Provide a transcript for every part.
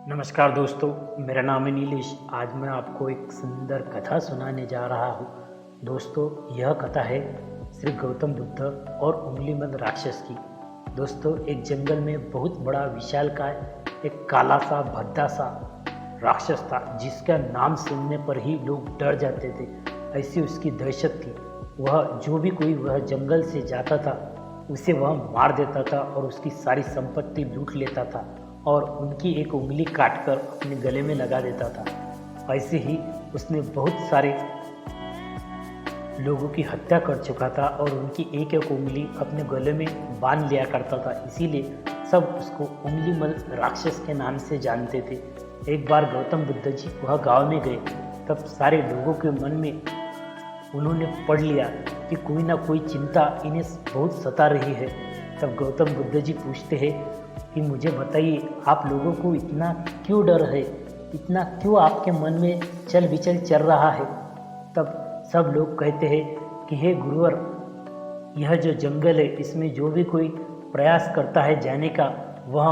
नमस्कार दोस्तों, मेरा नाम है नीलेश। आज मैं आपको एक सुंदर कथा सुनाने जा रहा हूँ। दोस्तों, यह कथा है श्री गौतम बुद्ध और उंगलीमल राक्षस की। दोस्तों, एक जंगल में बहुत बड़ा विशालकाय एक काला सा भद्दा सा राक्षस था, जिसका नाम सुनने पर ही लोग डर जाते थे। ऐसी उसकी दहशत थी। वह जो भी कोई वह जंगल से जाता था उसे वह मार देता था और उसकी सारी संपत्ति लूट लेता था और उनकी एक उंगली काटकर अपने गले में लगा देता था। ऐसे ही उसने बहुत सारे लोगों की हत्या कर चुका था और उनकी एक एक उंगली अपने गले में बांध लिया करता था। इसीलिए सब उसको उंगलीमल राक्षस के नाम से जानते थे। एक बार गौतम बुद्ध जी वह गांव में गए, तब सारे लोगों के मन में उन्होंने पढ़ लिया कि कोई ना कोई चिंता इन्हें बहुत सता रही है। तब गौतम बुद्ध जी पूछते हैं कि मुझे बताइए, आप लोगों को इतना क्यों डर है, इतना क्यों आपके मन में चल विचल चल रहा है। तब सब लोग कहते हैं कि हे गुरुवर, यह जो जंगल है इसमें जो भी कोई प्रयास करता है जाने का, वह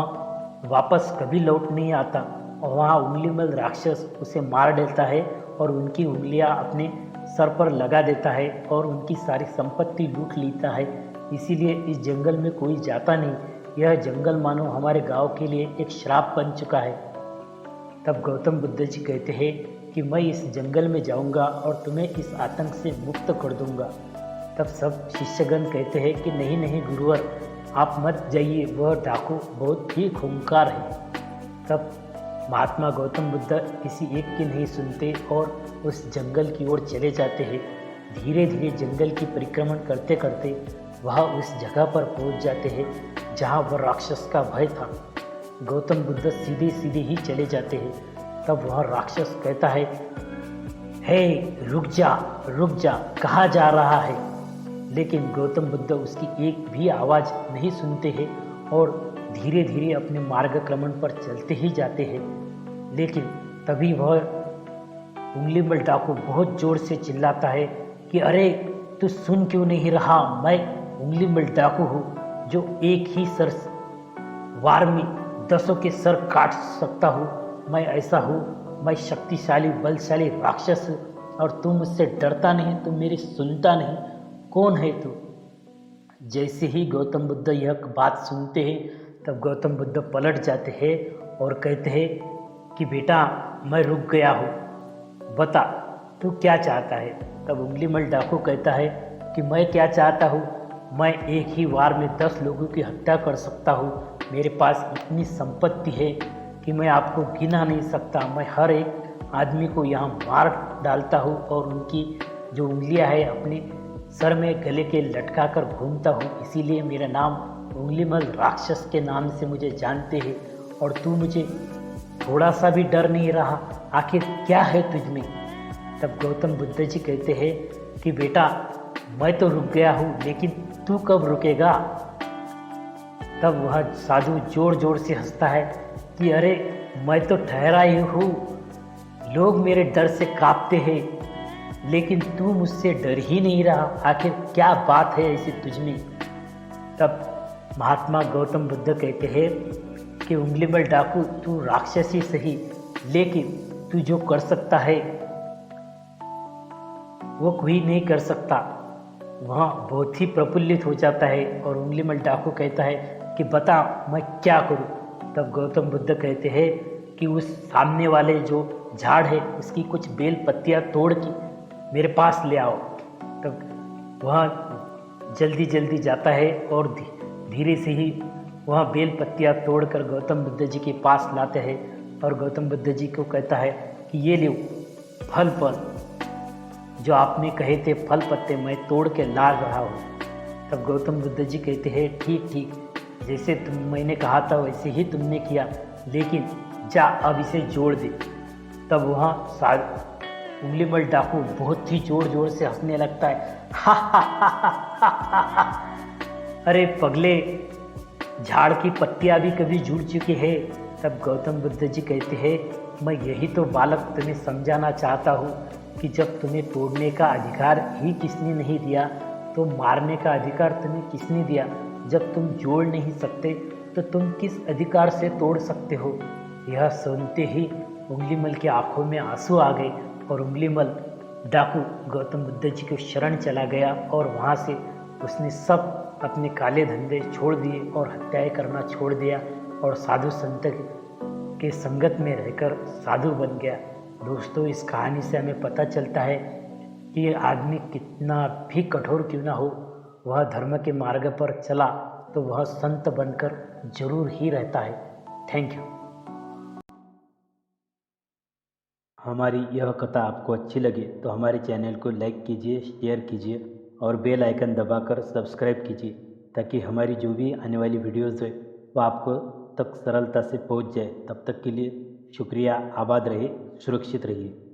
वापस कभी लौट नहीं आता और वहाँ उंगलीमल राक्षस उसे मार देता है और उनकी उंगलियाँ अपने सर पर लगा देता है और उनकी सारी संपत्ति लूट लेता है। इसीलिए इस जंगल में कोई जाता नहीं। यह जंगल मानो हमारे गांव के लिए एक श्राप बन चुका है। तब गौतम बुद्ध जी कहते हैं कि मैं इस जंगल में जाऊंगा और तुम्हें इस आतंक से मुक्त कर दूंगा। तब सब शिष्यगण कहते हैं कि नहीं नहीं गुरुवर, आप मत जाइए, वह डाकू बहुत ही खूंखार है। तब महात्मा गौतम बुद्ध किसी एक की नहीं सुनते और उस जंगल की ओर चले जाते हैं। धीरे धीरे जंगल की परिक्रमण करते करते वह उस जगह पर पहुंच जाते हैं जहां वह राक्षस का भय था। गौतम बुद्ध सीधे सीधे ही चले जाते हैं। तब वह राक्षस कहता है, हे रुक जा, कहाँ जा रहा है। लेकिन गौतम बुद्ध उसकी एक भी आवाज़ नहीं सुनते हैं और धीरे धीरे अपने मार्गक्रमण पर चलते ही जाते हैं। लेकिन तभी वह उंगलीमल डाकू बहुत जोर से चिल्लाता है कि अरे तू सुन क्यों नहीं रहा, मैं उंगलीमल डाकू हूँ जो एक ही सर वार में 10 के सर काट सकता हूँ। मैं ऐसा हूँ, मैं शक्तिशाली बलशाली राक्षस हूँ और तू मुझसे डरता नहीं, तू मेरी सुनता नहीं। कौन है तू। जैसे ही गौतम बुद्ध यह बात सुनते हैं तब गौतम बुद्ध पलट जाते हैं और कहते हैं कि बेटा, मैं रुक गया हूँ, बता तू क्या चाहता है। तब उंगलीमल डाकू कहता है कि मैं क्या चाहता हूँ, मैं एक ही वार में 10 लोगों की हत्या कर सकता हूँ। मेरे पास इतनी संपत्ति है कि मैं आपको गिना नहीं सकता। मैं हर एक आदमी को यहाँ मार डालता हूँ और उनकी जो उंगलियाँ हैं अपने सर में गले के लटका कर घूमता हूँ। इसीलिए मेरा नाम उंगलीमल राक्षस के नाम से मुझे जानते हैं और तू मुझे थोड़ा सा भी डर नहीं रहा। आखिर क्या है तुझमें। तब गौतम बुद्ध जी कहते हैं कि बेटा, मैं तो रुक गया हूँ, लेकिन तू कब रुकेगा। तब वह साधु जोर जोर से हंसता है कि अरे मैं तो ठहरा ही हूँ, लोग मेरे डर से कांपते हैं, लेकिन तू मुझसे डर ही नहीं रहा। आखिर क्या बात है ऐसी तुझमें। तब महात्मा गौतम बुद्ध कहते हैं कि उंगलीमल डाकू, तू राक्षस ही सही, लेकिन तू जो कर सकता है वो कोई नहीं कर सकता। वहाँ बहुत ही प्रफुल्लित हो जाता है और उंगलीमल डाकू कहता है कि बता मैं क्या करूँ। तब गौतम बुद्ध कहते हैं कि उस सामने वाले जो झाड़ है उसकी कुछ बेल पत्तियाँ तोड़ के मेरे पास ले आओ। तब वह जल्दी जल्दी जाता है और धीरे से ही वह बेल पत्तियाँ तोड़कर गौतम बुद्ध जी के पास लाते हैं और गौतम बुद्ध जी को कहता है कि ये लो फल पर जो आपने कहे थे फल पत्ते मैं तोड़ के ला रहा हूँ। तब गौतम बुद्ध जी कहते हैं ठीक ठीक, जैसे मैंने कहा था वैसे ही तुमने किया, लेकिन जा अब इसे जोड़ दे। तब वहाँ उंगलीमल डाकू बहुत ही जोर जोर से हंसने लगता है। हा हा हा हा हा हा। अरे पगले, झाड़ की पत्तियाँ भी कभी जुड़ चुकी है। तब गौतम बुद्ध जी कहते हैं मैं यही तो बालक तुम्हें समझाना चाहता हूँ कि जब तुम्हें तोड़ने का अधिकार ही किसने नहीं दिया तो मारने का अधिकार तुम्हें किसने दिया। जब तुम जोड़ नहीं सकते तो तुम किस अधिकार से तोड़ सकते हो। यह सुनते ही उंगलीमल की आंखों में आंसू आ गए और उंगलीमल डाकू गौतम बुद्ध जी को शरण चला गया और वहाँ से उसने सब अपने काले धंधे छोड़ दिए और हत्याएं करना छोड़ दिया और साधु संत के संगत में रहकर साधु बन गया। दोस्तों, इस कहानी से हमें पता चलता है कि आदमी कितना भी कठोर क्यों ना हो, वह धर्म के मार्ग पर चला तो वह संत बनकर जरूर ही रहता है। Thank you. हमारी यह कथा आपको अच्छी लगे तो हमारे चैनल को लाइक कीजिए, शेयर कीजिए और बेल आइकन दबाकर सब्सक्राइब कीजिए ताकि हमारी जो भी आने वाली वीडियोज़ है वो आपको तक सरलता से पहुंच जाए। तब तक के लिए शुक्रिया। आबाद रहिए, सुरक्षित रहिए।